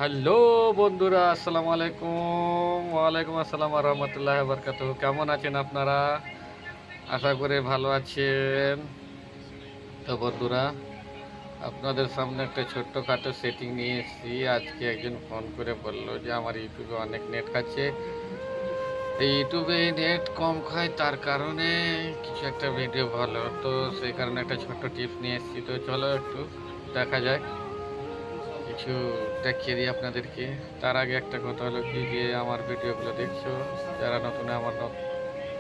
Hello বন্ধুরা, আসসালামু আলাইকুম। ওয়ালাইকুম আসসালাম ওয়া রাহমাতুল্লাহি ওয়া বারাকাতুহু। কেমন আছেন আপনারা? আশা করি ভালো আছেন। তো বন্ধুরা, আপনাদের সামনে একটা ছোট্টখাটো সেটিং নিয়ে এসেছি। আজকে একজন ফোন করে বলল যে আমার ইউটিউবে অনেক নেট খাচ্ছে। এই ইউটিউবে নেট কম খায়, তার কারণে কিছু একটা ভিডিও ভালো, তো সেই কারণে একটা ছোট্ট টিপস নিয়ে এসেছি। তো চলো একটু দেখা যাক, কিছু দেখিয়ে দিই আপনাদেরকে। তার আগে একটা কথা হলো কি, যে আমার ভিডিওগুলো দেখছো, যারা নতুন আমার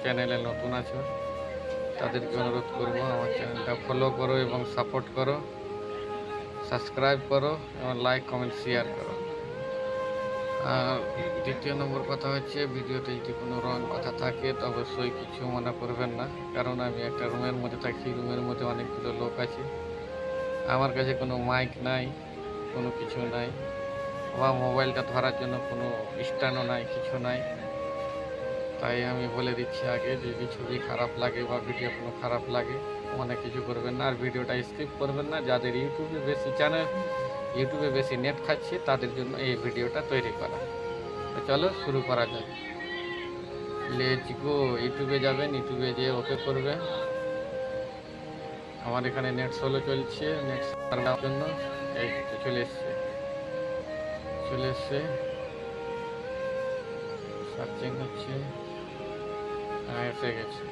চ্যানেলে নতুন আছো, তাদেরকে অনুরোধ করবো আমার চ্যানেলটা ফলো করো এবং সাপোর্ট করো, সাবস্ক্রাইব করো এবং লাইক কমেন্ট শেয়ার করো। আর দ্বিতীয় নম্বর কথা হচ্ছে, ভিডিওতে যদি কোনো রং কথা থাকে তো অবশ্যই কিছু মনে করবেন না, কারণ আমি একটা রুমের মধ্যে থাকি, রুমের মধ্যে অনেকগুলো লোক আছে, আমার কাছে কোনো মাইক নাই, কোনো কিছু নাই, বা মোবাইলটা ধরার জন্য কোনো স্ট্যান্ডও নাই, কিছু নাই। তাই আমি বলে দিচ্ছি আগে, যদি ছবি খারাপ লাগে বা ভিডিও কোনো খারাপ লাগে মনে কিছু করবেন না, আর ভিডিওটা স্কিপ করবেন না। যাদের ইউটিউবে বেশি নেট খাচ্ছে তাদের জন্য এই ভিডিওটা তৈরি করা। তো চলো শুরু করা যাক। Let's go. ইউটিউবে যাবেন, ইউটিউবে যেয়ে ওকে করবেন। আমার এখানে নেট স্লো চলছে, নেট সার্ভার জন্য এই তো চলে এসছে সার্চিং হচ্ছে। হ্যাঁ, এসে গেছে।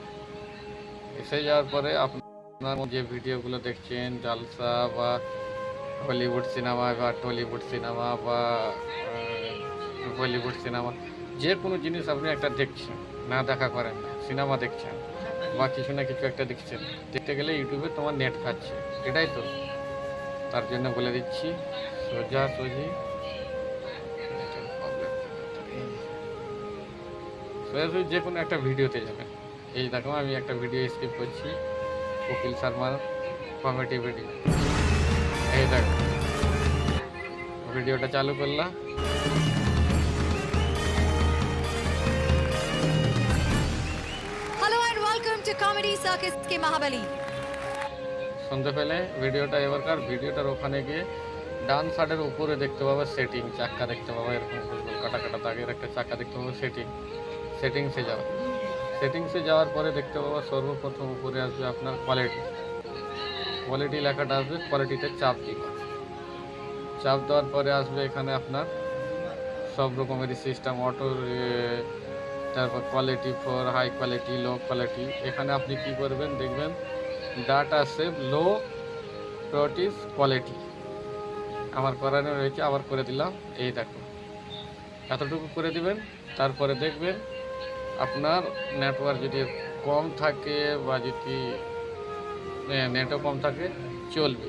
এসে যাওয়ার পরে আপনার যে ভিডিওগুলো দেখছেন, জালসা বা হলিউড সিনেমা বা টলিউড সিনেমা বা বলিউড সিনেমা, যে কোনো জিনিস আপনি একটা দেখছেন, না দেখা করেন না, সিনেমা দেখছেন বা কিছু না কিছু একটা দেখছেন, দেখতে গেলে ইউটিউবে তোমার নেট খাচ্ছে, এটাই তো। তার জন্য বলে দিচ্ছি, সোজাসুজি সোজাসুজি যে কোনো একটা ভিডিওতে যাবেন। এই দেখো, আমি একটা ভিডিও স্কিপ করছি, কপিল শর্মার কমেডি ভিডিও। এই দেখো, ভিডিওটা চালু করলাম। Hello and welcome to Comedy Circus के महाबली। শুনতে পেলে ভিডিওটা? এবারকার ভিডিওটার ওখানে গিয়ে ডান সাইডের উপরে দেখতে পাবে সেটিং, চাক্কা দেখতে পাবে, এরকম গোল গোল কাটা কাটা দাগের একটা চাক্কা দেখতে পাবে, সেটিংসে যাওয়া। সেটিংসে যাওয়ার পরে দেখতে পাবো সর্বপ্রথম উপরে আসবে আপনার কোয়ালিটি লেখাটা আসবে, কোয়ালিটিতে চাপ দিবা। চাপ দেওয়ার পরে আসবে এখানে আপনার সব রকমের সিস্টেম, অটো, তারপর quality for high quality, low quality. এখানে আপনি কি করবেন দেখবেন, ডাটা সেভ লো প্রটিস কোয়ালিটি আমার করানো রয়েছে, আবার করে দিলাম। এই দেখো, এতটুকু করে দিবেন। তারপরে দেখবেন আপনার নেটওয়ার্ক যদি কম থাকে বা যদি নেটও কম থাকে, চলবে,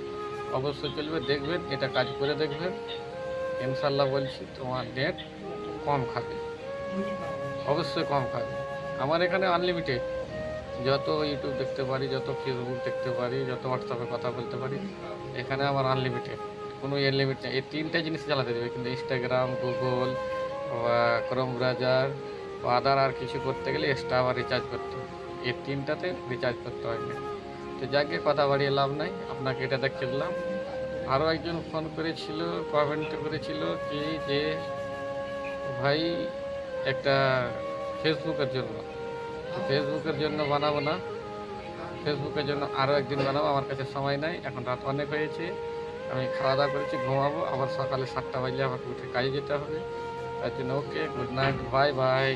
অবশ্যই চলবে। দেখবেন এটা কাজ করে দেখবেন, ইনশাল্লাহ বলছি তোমার নেট কম খাবে, অবশ্যই কম খাবে। আমার এখানে আনলিমিটেড, যত ইউটিউব দেখতে পারি, যত ফেসবুক দেখতে পারি, যত হোয়াটসঅ্যাপে কথা বলতে পারি, এখানে আমার আনলিমিটেড, কোনো এর লিমিট নেই। এই তিনটে জিনিস চালাতে দেবে, কিন্তু ইনস্টাগ্রাম, গুগল বা ক্রোম ব্রাউজার বা আদার আর কিছু করতে গেলে এক্সট্রা আবার রিচার্জ করতে হয়। এই তিনটাতে রিচার্জ করতে হয় না। তো যাকে কথা বাড়িয়ে লাভ নাই, আপনাকে এটা দেখে দিলাম। আরও একজন ফোন করেছিল, কমেন্ট করেছিল কি যে ভাই একটা ফেসবুকের জন্য বানাবো না, ফেসবুকের জন্য আরও একদিন বানাবো, আমার কাছে সময় নাই, এখন রাত অনেক হয়েছে, আমি খাওয়া দাওয়া করেছি, ঘুমাবো, আবার সকালে 7টা বাজলে আমাকে উঠে কাজে যেতে হবে। তার জন্য ওকে, গুড নাইট, বাই বাই।